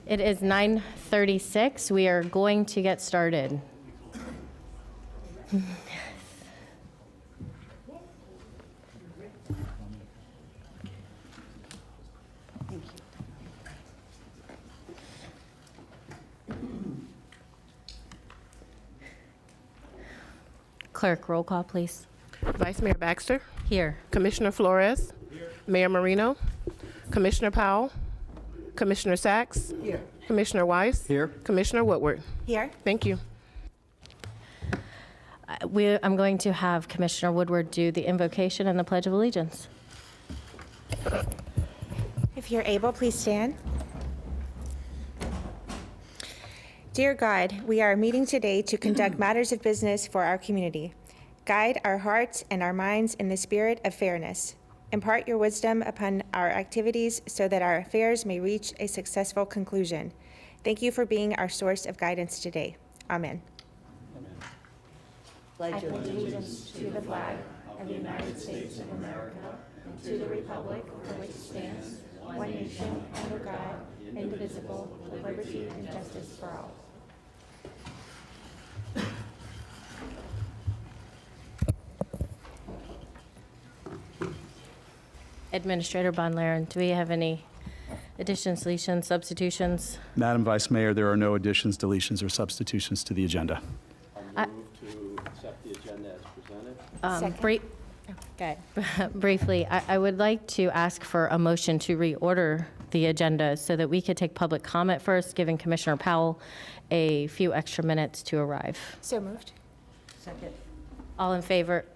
It is 9:36. We are going to get started. Clerk, roll call, please. Vice Mayor Baxter, Here. Commissioner Flores, Mayor Marino, Commissioner Powell, Commissioner Sacks, Commissioner Weiss, Here. Commissioner Woodward. Here. Thank you. I'm going to have Commissioner Woodward do the invocation and the Pledge of Allegiance. If you're able, please stand. Dear God, we are meeting today to conduct matters of business for our community. Guide our hearts and our minds in the spirit of fairness. Impart your wisdom upon our activities so that our affairs may reach a successful conclusion. Thank you for being our source of guidance today. Amen. Pledge allegiance to the flag of the United States of America and to the republic for which it stands, one nation, under God, indivisible, with liberty and justice for all. Administrator Bonlaren, do we have any additions, deletions, substitutions? Madam Vice Mayor, there are no additions, deletions, or substitutions to the agenda. I'll move to accept the agenda as presented. Second. Okay. Briefly, I would like to ask for a motion to reorder the agenda so that we could take public comment first, giving Commissioner Powell a few extra minutes to arrive. So moved. All in favor?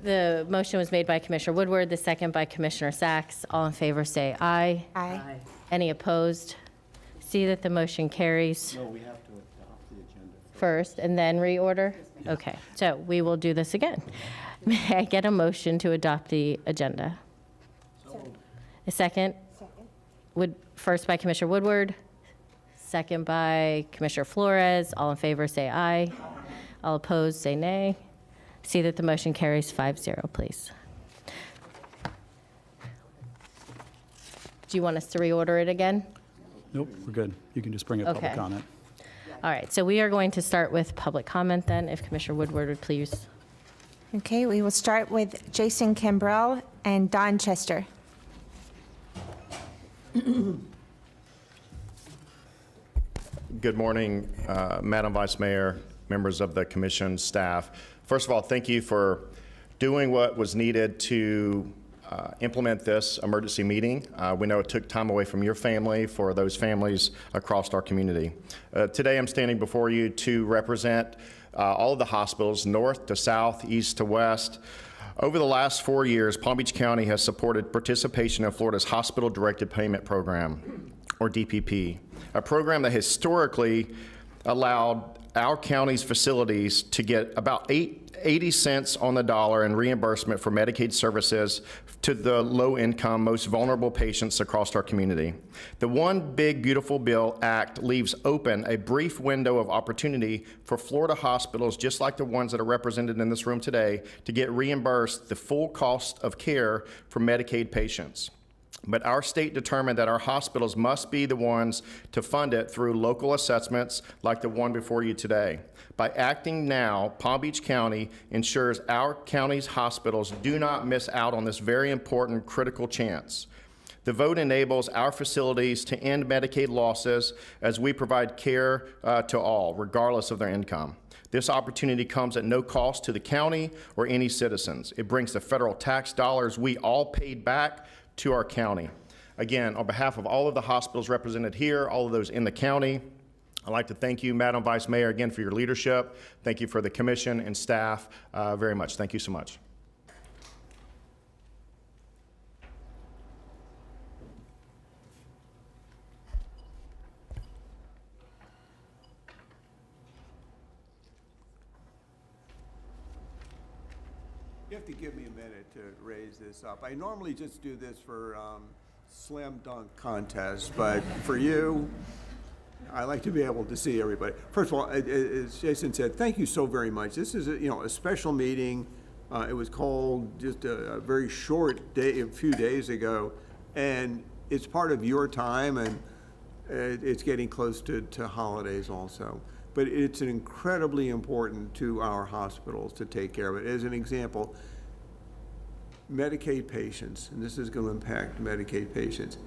The motion was made by Commissioner Woodward, the second by Commissioner Sacks. All in favor, say aye. Aye. Any opposed? See that the motion carries No, we have to adopt the agenda. first and then reorder? Okay, so we will do this again. May I get a motion to adopt the agenda? A second? First by Commissioner Woodward, second by Commissioner Flores. All in favor, say aye. All opposed, say nay. See that the motion carries 5-0, please. Do you want us to reorder it again? Nope, we're good. You can just bring up public Okay. comment. All right, so we are going to start with public comment then, if Commissioner Woodward would please. Okay, we will start with Jason Cambrell and Don Chester. Good morning, Madam Vice Mayor, members of the commission, staff. First of all, thank you for doing what was needed to implement this emergency meeting. We know it took time away from your family, for those families across our community. Today I'm standing before you to represent all of the hospitals, north to south, east to west. Over the last 4 years, Palm Beach County has supported participation in Florida's Hospital Directed Payment Program, or DPP, a program that historically allowed our county's facilities to get about 80 cents on the dollar in reimbursement for Medicaid services to the low-income, most vulnerable patients across our community. The One Big Beautiful Bill Act leaves open a brief window of opportunity for Florida hospitals, just like the ones that are represented in this room today, to get reimbursed the full cost of care for Medicaid patients. But our state determined that our hospitals must be the ones to fund it through local assessments like the one before you today. By acting now, Palm Beach County ensures our county's hospitals do not miss out on this very important, critical chance. The vote enables our facilities to end Medicaid losses as we provide care to all, regardless of their income. This opportunity comes at no cost to the county or any citizens. It brings the federal tax dollars we all paid back to our county. Again, on behalf of all of the hospitals represented here, all of those in the county, I'd like to thank you, Madam Vice Mayor, again for your leadership. Thank you for the commission and staff very much. Thank you so much. You have to give me a minute to raise this up. I normally just do this for slam dunk contests, but for you, I like to be able to see everybody. First of all, as Jason said, thank you so very much. This is a special meeting. It was called just a very short day, a few days ago, and it's part of your time. And It's getting close to holidays also. But it's incredibly important to our hospitals to take care of it. As an example, Medicaid patients, and this is going to impact Medicaid patients,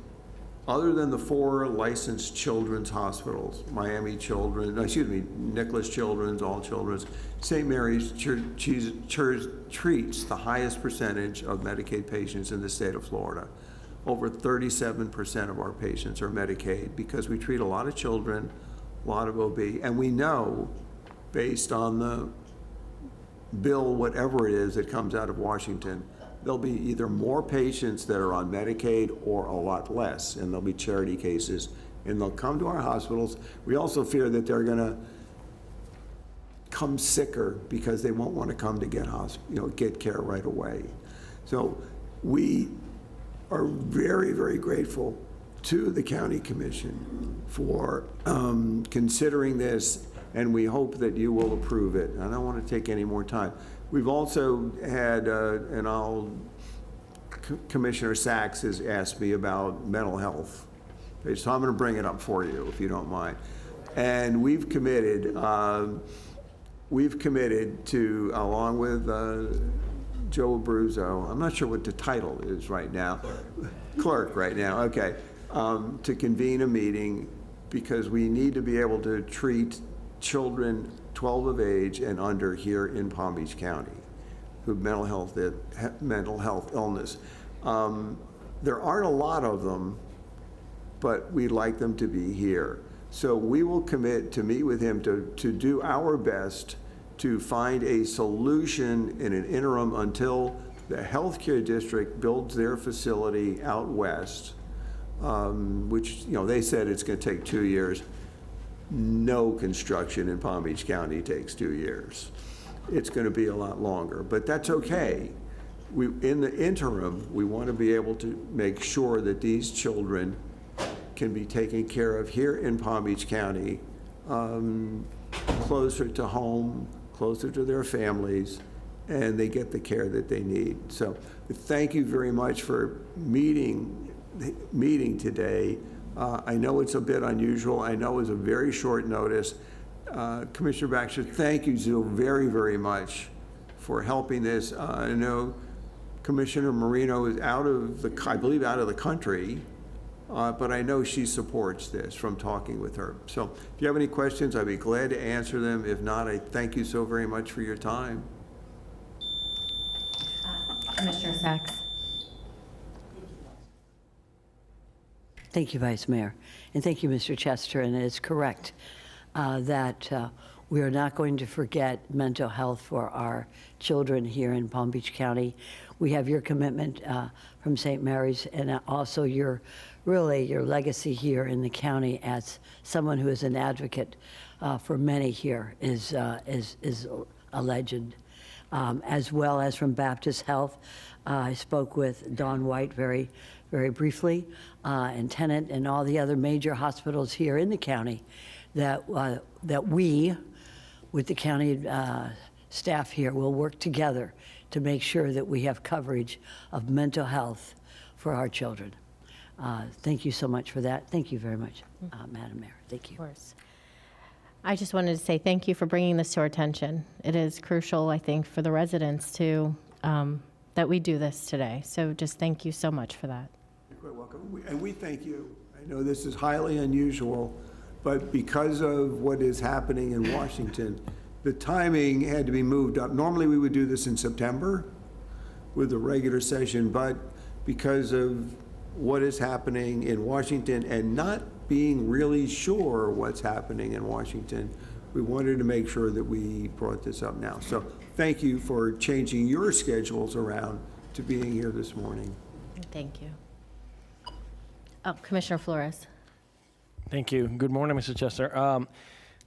other than the 4 licensed children's hospitals, Nicholas Children's, All Children's, St. Mary's treats the highest percentage of Medicaid patients in the state of Florida. Over 37% of our patients are Medicaid because we treat a lot of children, a lot of OB, and we know, based on the bill, whatever it is that comes out of Washington, there'll be either more patients that are on Medicaid or a lot less, and there'll be charity cases, and they'll come to our hospitals. We also fear that they're gonna come sicker because they won't want to come to get care right away. So we are very, very grateful to the county commission for considering this, and we hope that you will approve it. I don't want to take any more time. We've also had, Commissioner Sachs has asked me about mental health. Okay, so I'm going to bring it up for you, if you don't mind. And we've committed to, along with Joe Abruzzo, I'm not sure what the title is right now. Clerk right now, okay. To convene a meeting because we need to be able to treat children 12 of age and under here in Palm Beach County who have mental health illness. There aren't a lot of them, but we'd like them to be here. So we will commit to meet with him to do our best to find a solution in an interim until the healthcare district builds their facility out west, which, they said it's going to take 2 years. No construction in Palm Beach County takes 2 years. It's going to be a lot longer, but that's okay. In the interim, we want to be able to make sure that these children can be taken care of here in Palm Beach County, closer to home, closer to their families, and they get the care that they need. So thank you very much for meeting today. I know it's a bit unusual. I know it's a very short notice. Commissioner Baxter, thank you so very, very much for helping this. I know Commissioner Marino is out of the country, but I know she supports this from talking with her. So if you have any questions, I'd be glad to answer them. If not, I thank you so very much for your time. Commissioner Sachs. Thank you, Vice Mayor. And thank you, Mr. Chester. And it is correct that we are not going to forget mental health for our children here in Palm Beach County. We have your commitment from St. Mary's and also your legacy here in the county as someone who is an advocate for many here is a legend. As well as from Baptist Health. I spoke with Don White very briefly, and Tennant and all the other major hospitals here in the county that we, with the county staff here, will work together to make sure that we have coverage of mental health for our children. Thank you so much for that. Thank you very much, Madam Mayor. Thank you. Of course. I just wanted to say thank you for bringing this to our attention. It is crucial, I think, for the residents to, that we do this today. So just thank you so much for that. You're quite welcome. And we thank you. I know this is highly unusual, but because of what is happening in Washington, the timing had to be moved up. Normally, we would do this in September with the regular session, but because of what is happening in Washington and not being really sure what's happening in Washington, we wanted to make sure that we brought this up now. So thank you for changing your schedules around to being here this morning. Thank you. Oh, Commissioner Flores. Thank you. Good morning, Mr. Chester.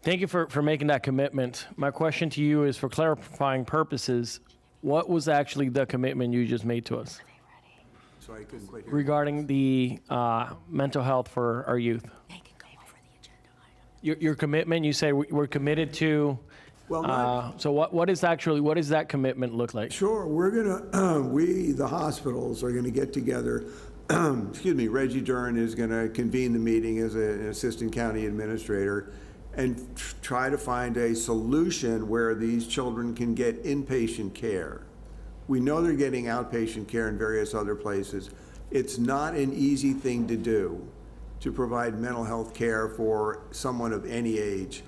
Thank you for making that commitment. My question to you is, for clarifying purposes, what was actually the commitment you just made to us Sorry, I couldn't quite hear. regarding the mental health for our youth? Your commitment, you say we're committed to, Well, so what does that commitment look like? Sure, we're gonna, the hospitals are gonna get together excuse me, Reggie Dern is going to convene the meeting as an assistant county administrator and try to find a solution where these children can get inpatient care. We know they're getting outpatient care in various other places. It's not an easy thing to do, to provide mental health care for someone of any age.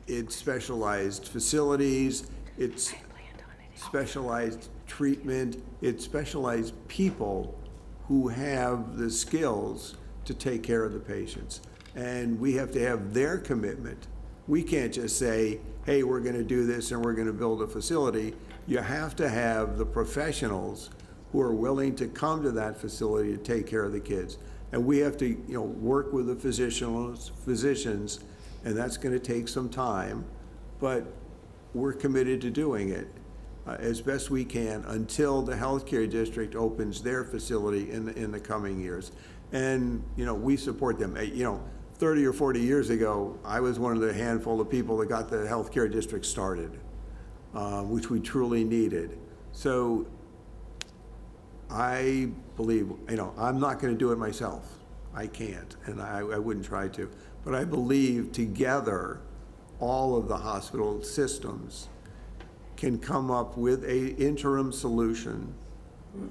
It's specialized facilities, it's specialized treatment, it's specialized people who have the skills to take care of the patients. And we have to have their commitment. We can't just say, hey, we're going to do this and we're going to build a facility. You have to have the professionals who are willing to come to that facility to take care of the kids. And we have to, work with the physicians, and that's going to take some time, but we're committed to doing it as best we can until the healthcare district opens their facility in the coming years. And, we support them. 30 or 40 years ago, I was one of the handful of people that got the healthcare district started, which we truly needed. So I believe, I'm not going to do it myself. I can't, and I wouldn't try to. But I believe together, all of the hospital systems can come up with a interim solution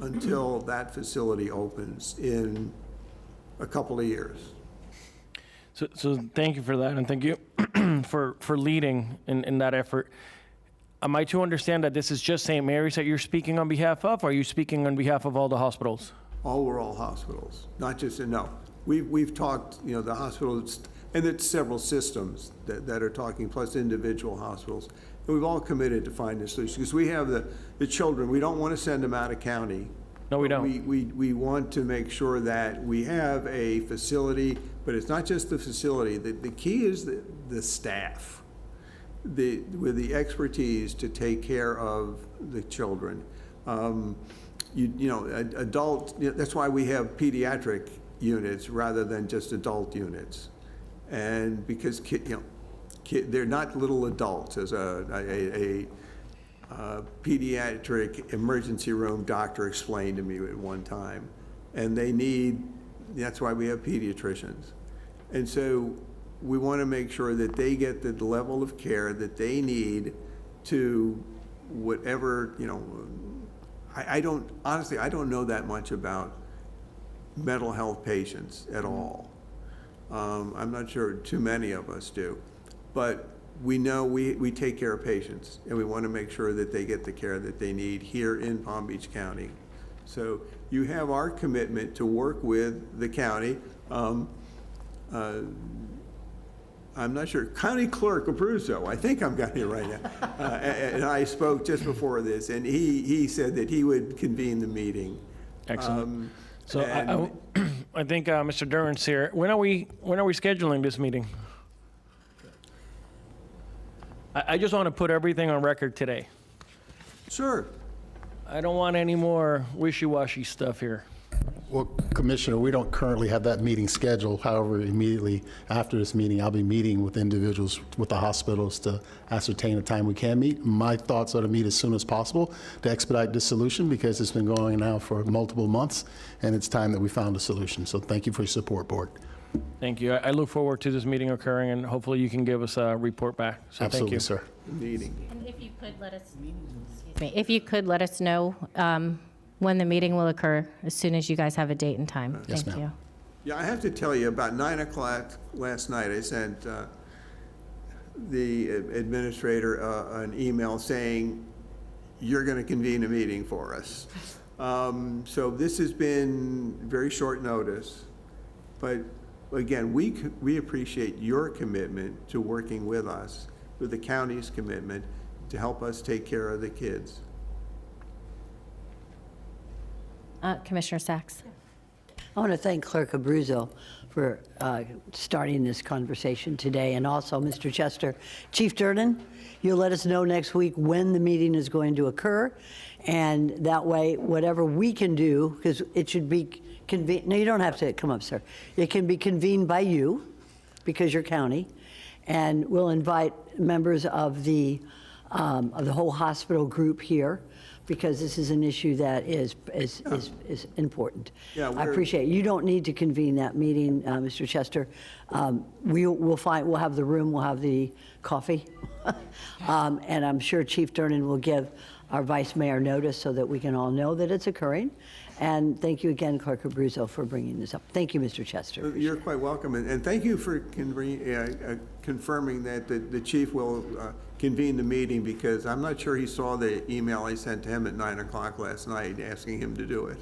until that facility opens in a couple of years. So thank you for that, and thank you for leading in that effort. Am I to understand that this is just St. Mary's that you're speaking on behalf of, or are you speaking on behalf of all the hospitals? All hospitals, not just, no. We've talked, the hospitals, and it's several systems that are talking, plus individual hospitals. And we've all committed to find a solution, because we have the children, we don't want to send them out of county. No, we don't. We want to make sure that we have a facility, but it's not just the facility. The key is the staff, with the expertise to take care of the children. Adult, that's why we have pediatric units rather than just adult units. And because they're not little adults, as a pediatric emergency room doctor explained to me at one time. And that's why we have pediatricians. And so we want to make sure that they get the level of care that they need to whatever, honestly, I don't know that much about mental health patients at all. I'm not sure too many of us do, but we know we take care of patients, and we want to make sure that they get the care that they need here in Palm Beach County. So you have our commitment to work with the county. I'm not sure, County Clerk Abruzzo, I think I'm got it right now, and I spoke just before this, and he said that he would convene the meeting. Excellent. So I think Mr. Duran's here. When are we scheduling this meeting? I just want to put everything on record today. Sure. I don't want any more wishy-washy stuff here. Well, Commissioner, we don't currently have that meeting scheduled. However, immediately after this meeting, I'll be meeting with individuals with the hospitals to ascertain a time we can meet. My thoughts are to meet as soon as possible to expedite this solution, because it's been going now for multiple months, and it's time that we found a solution. So thank you for your support, Board. Thank you. I look forward to this meeting occurring, and hopefully you can give us a report back. So Absolutely, thank you. sir. Meeting. And if you could let us know when the meeting will occur, as soon as you guys have a date and time. Yes, Thank ma'am. you. Yeah, I have to tell you, about 9 o'clock last night, I sent the administrator an email saying, you're going to convene a meeting for us. So this has been very short notice, but again, we appreciate your commitment to working with us, with the county's commitment to help us take care of the kids. Commissioner Sacks. I want to thank Clerk Abruzzo for starting this conversation today, and also Mr. Chester. Chief Durden, you'll let us know next week when the meeting is going to occur, and that way, whatever we can do, because it should be convened, no, you don't have to come up, sir. It can be convened by you, because you're county, and we'll invite members of the of the whole hospital group here, because this is an issue that is important. Yeah, I we're- appreciate it. You don't need to convene that meeting, Mr. Chester. We'll have the room, we'll have the coffee. And I'm sure Chief Durnan will give our Vice Mayor notice so that we can all know that it's occurring. And thank you again, Clerk Abruzzo, for bringing this up. Thank you, Mr. Chester. You're quite welcome, and thank you for confirming that the chief will convene the meeting, because I'm not sure he saw the email I sent to him at 9 o'clock last night asking him to do it.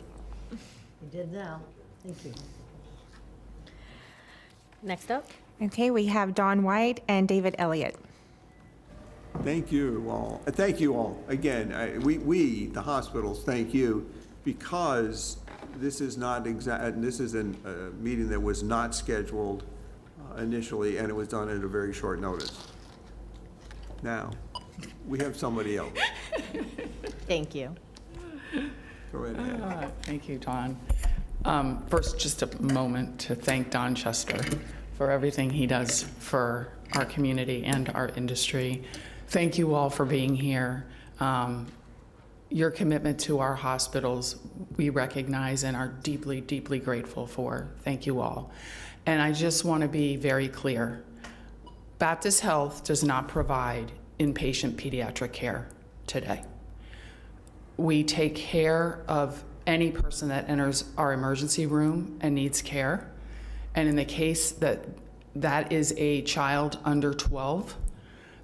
You did now. Thank you. Next up. Okay, we have Dawn White and David Elliott. Thank you all. Thank you all. Again, we, the hospitals, thank you, because this is not this is a meeting that was not scheduled initially, and it was done at a very short notice. Now, we have somebody else. Thank you. Go right ahead. Thank you, Don. First, just a moment to thank Don Chester for everything he does for our community and our industry. Thank you all for being here. Your commitment to our hospitals, we recognize and are deeply, deeply grateful for. Thank you all. And I just want to be very clear. Baptist Health does not provide inpatient pediatric care today. We take care of any person that enters our emergency room and needs care. And in the case that is a child under 12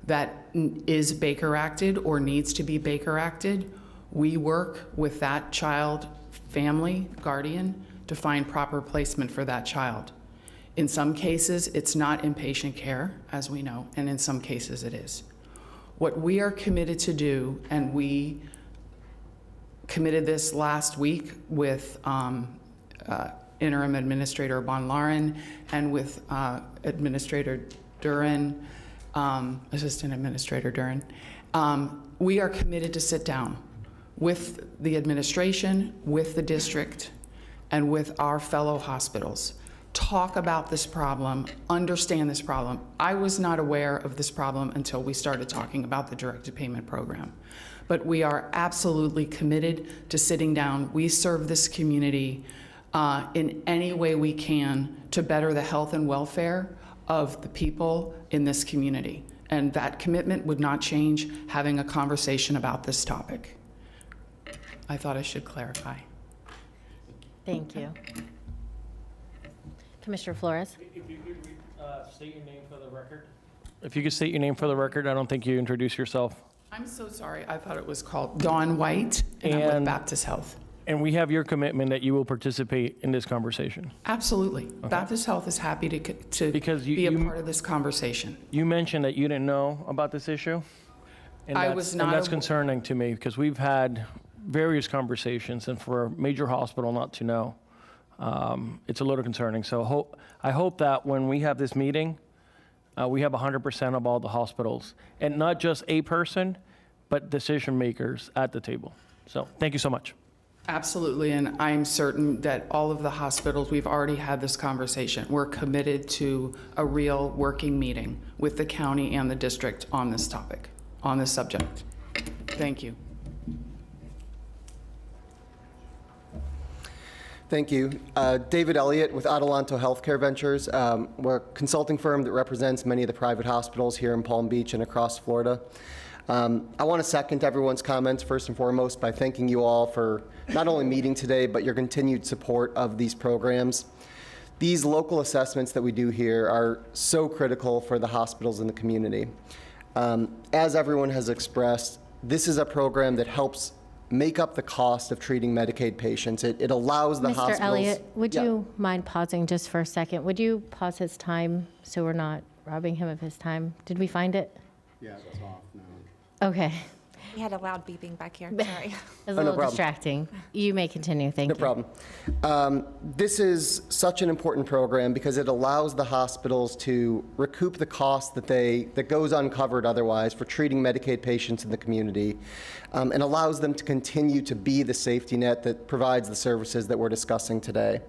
that is Baker acted or needs to be Baker acted, we work with that child, family, guardian, to find proper placement for that child. In some cases, it's not inpatient care, as we know, and in some cases it is. What we are committed to do, and we committed this last week with Interim Administrator Von Lauren and with Administrator Duran, Assistant Administrator Duran, we are committed to sit down with the administration, with the district, and with our fellow hospitals. Talk about this problem, understand this problem. I was not aware of this problem until we started talking about the directed payment program. But we are absolutely committed to sitting down. We serve this community in any way we can to better the health and welfare of the people in this community. And that commitment would not change having a conversation about this topic. I thought I should clarify. Thank you. Commissioner Flores? If you could state your name for the record. If you could state your name for the record, I don't think you introduced yourself. I'm so sorry. I thought it was called Dawn White, and I'm with And- Baptist Health. And we have your commitment that you will participate in this conversation. Absolutely. Baptist Health is happy to Because you- be a you- part of this conversation. You mentioned that you didn't know about this issue. And I that's- was And not that's aw- concerning to me, because we've had various conversations, and for a major hospital not to know, it's a little concerning. So I hope that when we have this meeting, we have 100% of all the hospitals, and not just a person, but decision makers at the table. So thank you so much. Absolutely, and I'm certain that all of the hospitals, we've already had this conversation. We're committed to a real working meeting with the county and the district on this topic, on this subject. Thank you. Thank you. David Elliott with Adelanto Healthcare Ventures. We're a consulting firm that represents many of the private hospitals here in Palm Beach and across Florida. I want to second everyone's comments first and foremost by thanking you all for not only meeting today, but your continued support of these programs. These local assessments that we do here are so critical for the hospitals in the community. As everyone has expressed, this is a program that helps make up the cost of treating Medicaid patients. It allows the hospitals... Mr. Elliott, would Yeah. you mind pausing just for a second? Would you pause his time so we're not robbing him of his time? Did we find it? Yeah, it's off now. Okay. We had a loud beeping back here, sorry. It was a no little problem. distracting. You may continue, thank you. No problem. This is such an important program because it allows the hospitals to recoup the cost that goes uncovered otherwise for treating Medicaid patients in the community, and allows them to continue to be the safety net that provides the services that we're discussing today.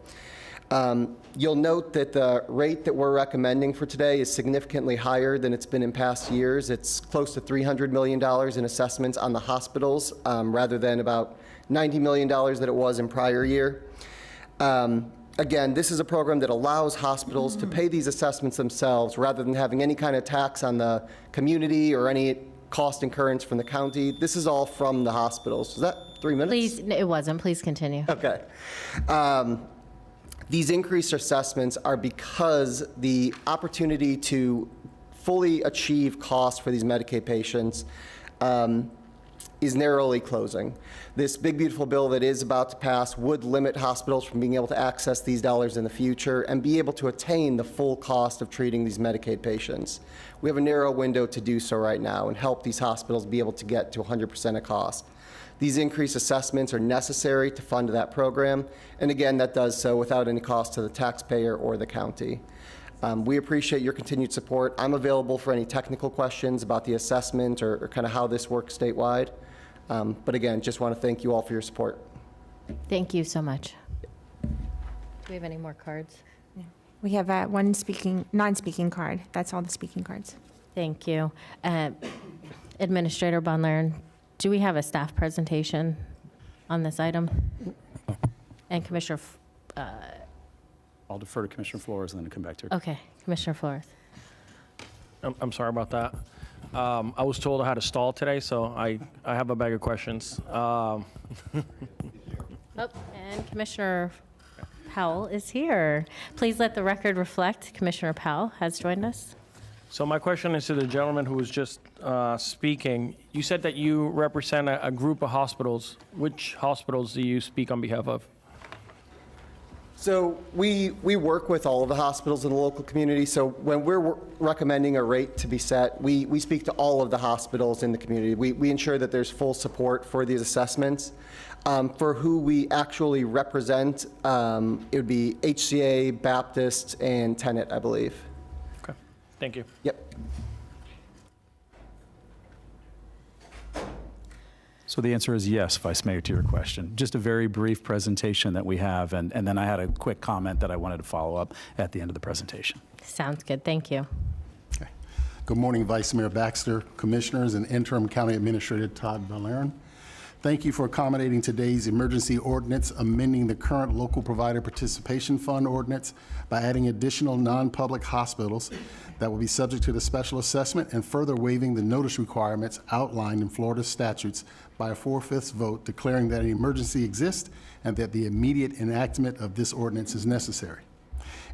You'll note that the rate that we're recommending for today is significantly higher than it's been in past years. It's close to $300 million in assessments on the hospitals, rather than about $90 million that it was in prior year. Again, this is a program that allows hospitals to pay these assessments themselves rather than having any kind of tax on the community or any cost incurrence from the county. This is all from the hospitals. Is that 3 minutes? Please, it wasn't. Please continue. Okay. These increased assessments are because the opportunity to fully achieve cost for these Medicaid patients is narrowly closing. This big, beautiful bill that is about to pass would limit hospitals from being able to access these dollars in the future and be able to attain the full cost of treating these Medicaid patients. We have a narrow window to do so right now and help these hospitals be able to get to 100% of cost. These increased assessments are necessary to fund that program, and again, that does so without any cost to the taxpayer or the county. We appreciate your continued support. I'm available for any technical questions about the assessment or kind of how this works statewide. But again, just want to thank you all for your support. Thank you so much. Do we have any more cards? We have one non-speaking card. That's all the speaking cards. Thank you. Administrator Bonlaren, do we have a staff presentation on this item? And Commissioner, I'll defer to Commissioner Flores and then come back to her. okay, Commissioner Flores. I'm sorry about that. I was told I had to stall today, so I have a bag of questions. Oh, and Commissioner Powell is here. Please let the record reflect Commissioner Powell has joined us. So my question is to the gentleman who was just speaking. You said that you represent a group of hospitals. Which hospitals do you speak on behalf of? So we work with all of the hospitals in the local community. So when we're recommending a rate to be set, we speak to all of the hospitals in the community. We ensure that there's full support for these assessments. For who we actually represent, it would be HCA, Baptist, and Tenet, I believe. Okay, thank you. Yep. So the answer is yes, Vice Mayor, to your question. Just a very brief presentation that we have, and then I had a quick comment that I wanted to follow up at the end of the presentation. Sounds good. Thank you. Okay. Good morning, Vice Mayor Baxter, Commissioners, and Interim County Administrator Todd Bonlaren. Thank you for accommodating today's emergency ordinance, amending the current local provider participation fund ordinance by adding additional non-public hospitals that will be subject to the special assessment and further waiving the notice requirements outlined in Florida statutes by a 4/5 vote declaring that an emergency exists and that the immediate enactment of this ordinance is necessary.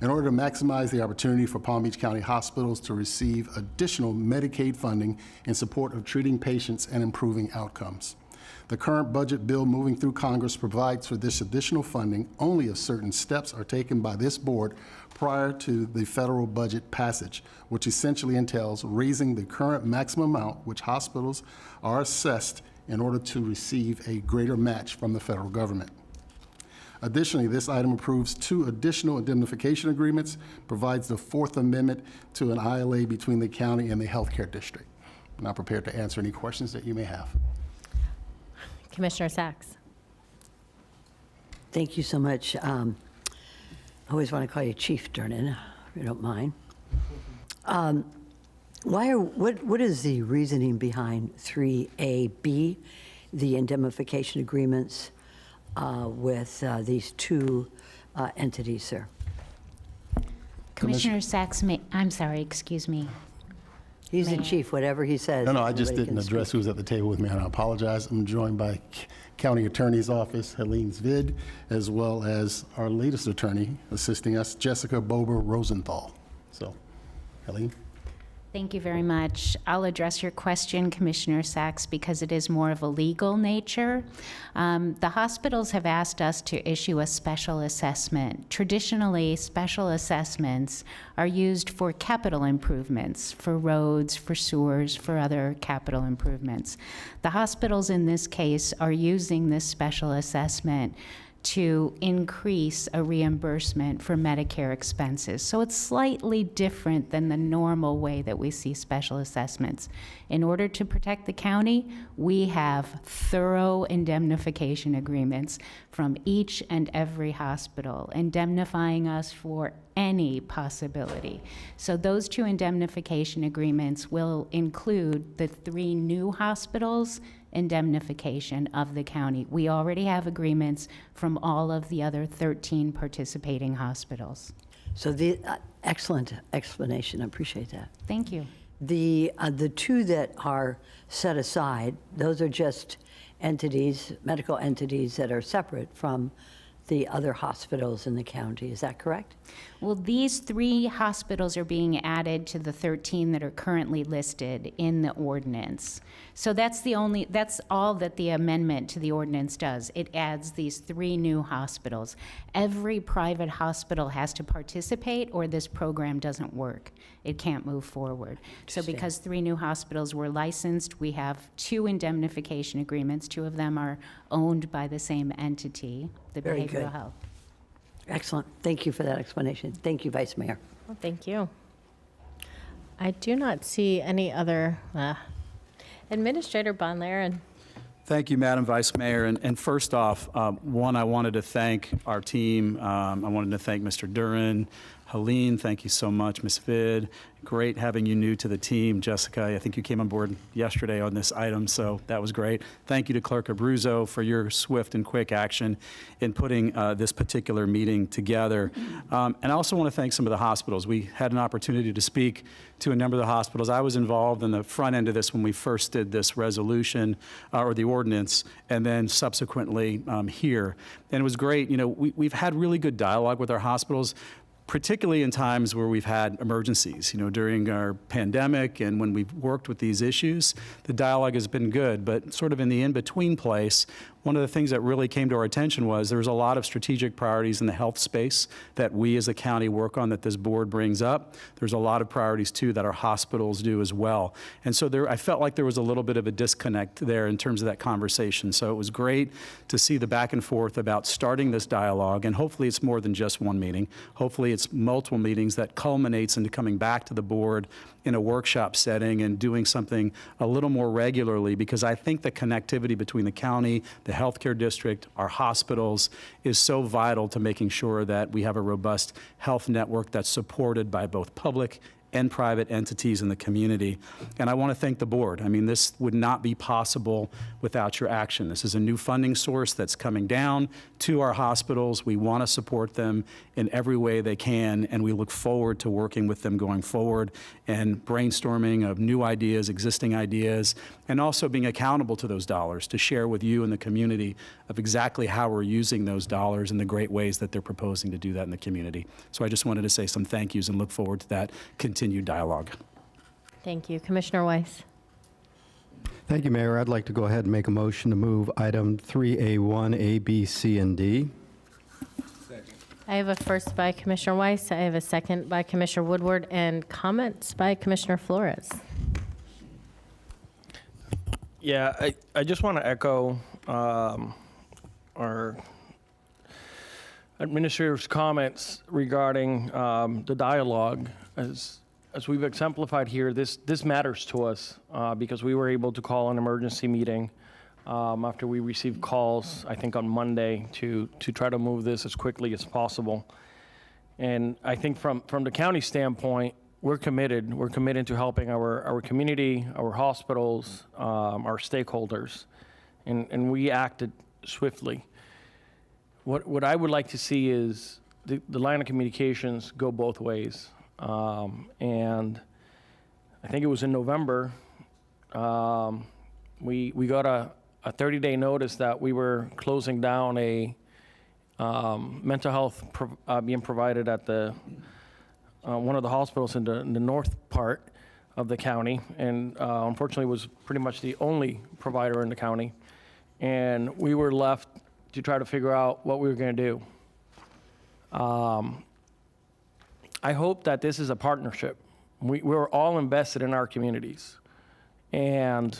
In order to maximize the opportunity for Palm Beach County hospitals to receive additional Medicaid funding in support of treating patients and improving outcomes. The current budget bill moving through Congress provides for this additional funding only if certain steps are taken by this board prior to the federal budget passage, which essentially entails raising the current maximum amount which hospitals are assessed in order to receive a greater match from the federal government. Additionally, this item approves 2 additional indemnification agreements, provides the 4th Amendment to an ILA between the county and the healthcare district. I'm now prepared to answer any questions that you may have. Commissioner Sacks. Thank you so much. I always want to call you Chief Durnin, if you don't mind. What is the reasoning behind 3AB, the indemnification agreements with these 2 entities, sir? Commissioner Sacks, I'm sorry, excuse me. He's the chief, whatever he says. No, I just everybody didn't can address speak. who's at the table with me, and I apologize. I'm joined by County Attorney's Office, Helene Zvid, as well as our latest attorney assisting us, Jessica Bober Rosenthal. So, Helene? Thank you very much. I'll address your question, Commissioner Sacks, because it is more of a legal nature. The hospitals have asked us to issue a special assessment. Traditionally, special assessments are used for capital improvements, for roads, for sewers, for other capital improvements. The hospitals in this case are using this special assessment to increase a reimbursement for Medicare expenses. So it's slightly different than the normal way that we see special assessments. In order to protect the county, we have thorough indemnification agreements from each and every hospital, indemnifying us for any possibility. So those two indemnification agreements will include the 3 new hospitals' indemnification of the county. We already have agreements from all of the other 13 participating hospitals. So the excellent explanation. I appreciate that. Thank you. The 2 that are set aside, those are just entities, medical entities that are separate from the other hospitals in the county. Is that correct? Well, these 3 hospitals are being added to the 13 that are currently listed in the ordinance. So that's all that the amendment to the ordinance does. It adds these 3 new hospitals. Every private hospital has to participate or this program doesn't work. It can't move forward. So because 3 new hospitals were licensed, we have 2 indemnification agreements. 2 of them are owned by the same entity, the Very good. Behavioral Health. Excellent. Thank you for that explanation. Thank you, Vice Mayor. Well, thank you. I do not see any other, Administrator Bonlaren. Thank you, Madam Vice Mayor. And first off, one, I wanted to thank our team. I wanted to thank Mr. Duran, Helene, thank you so much. Ms. Vid, great having you new to the team. Jessica, I think you came on board yesterday on this item, so that was great. Thank you to Clerk Abruzzo for your swift and quick action in putting this particular meeting together. And I also want to thank some of the hospitals. We had an opportunity to speak to a number of the hospitals. I was involved in the front end of this when we first did this resolution or the ordinance, and then subsequently here. And it was great. You know, we've had really good dialogue with our hospitals, particularly in times where we've had emergencies. You know, during our pandemic and when we've worked with these issues, the dialogue has been good. But sort of in the in-between place, one of the things that really came to our attention was there's a lot of strategic priorities in the health space that we as a county work on, that this board brings up. There's a lot of priorities, too, that our hospitals do as well. And so I felt like there was a little bit of a disconnect there in terms of that conversation. So it was great to see the back and forth about starting this dialogue, and hopefully it's more than just one meeting. Hopefully it's multiple meetings that culminates into coming back to the board in a workshop setting and doing something a little more regularly, because I think the connectivity between the county, the healthcare district, our hospitals is so vital to making sure that we have a robust health network that's supported by both public and private entities in the community. And I want to thank the board. I mean, this would not be possible without your action. This is a new funding source that's coming down to our hospitals. We want to support them in every way they can, and we look forward to working with them going forward and brainstorming of new ideas, existing ideas, and also being accountable to those dollars to share with you and the community of exactly how we're using those dollars and the great ways that they're proposing to do that in the community. So I just wanted to say some thank yous and look forward to that continued dialogue. Thank you. Commissioner Weiss. Thank you, Mayor. I'd like to go ahead and make a motion to move item 3A1, A, B, C, and D. I have a first by Commissioner Weiss. I have a second by Commissioner Woodward, and comments by Commissioner Flores. Yeah, I just want to echo our administrator's comments regarding the dialogue. As we've exemplified here, this matters to us because we were able to call an emergency meeting after we received calls, I think on Monday, to try to move this as quickly as possible. And I think from the county standpoint, we're committed. We're committed to helping our community, our hospitals, our stakeholders, and we acted swiftly. What I would like to see is the line of communications go both ways. And I think it was in November, we got a 30-day notice that we were closing down a mental health being provided at the one of the hospitals in the north part of the county, and unfortunately was pretty much the only provider in the county. And we were left to try to figure out what we were going to do. I hope that this is a partnership. We're all invested in our communities. And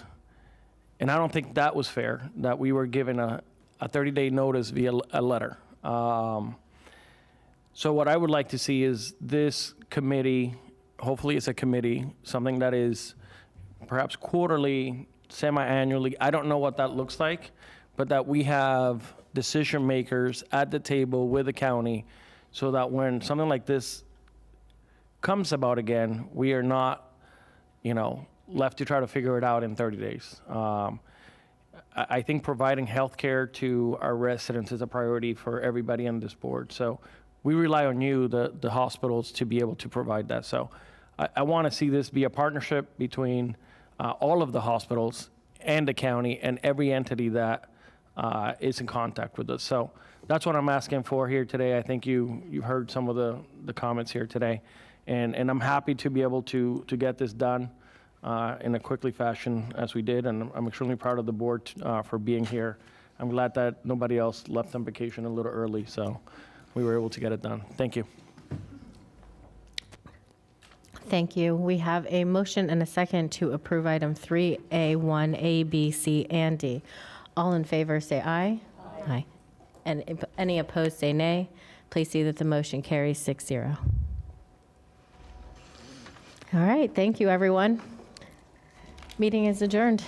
I don't think that was fair, that we were given a a 30-day notice via a letter. So what I would like to see is this committee, hopefully it's a committee, something that is perhaps quarterly, semi-annually, I don't know what that looks like, but that we have decision makers at the table with the county so that when something like this comes about again, we are not, left to try to figure it out in 30 days. I think providing health care to our residents is a priority for everybody on this board. So we rely on you, the hospitals, to be able to provide that. So I want to see this be a partnership between all of the hospitals and the county and every entity that is in contact with us. So that's what I'm asking for here today. I think you heard some of the comments here today. And I'm happy to be able to get this done in a quickly fashion as we did. And I'm extremely proud of the board for being here. I'm glad that nobody else left on vacation a little early, so we were able to get it done. Thank you. Thank you. We have a motion and a second to approve item 3A1A, B, C, and D. All in favor, say aye. Aye. And if any opposed, say nay. Please see that the motion carries 6-0. All right, thank you, everyone. Meeting is adjourned.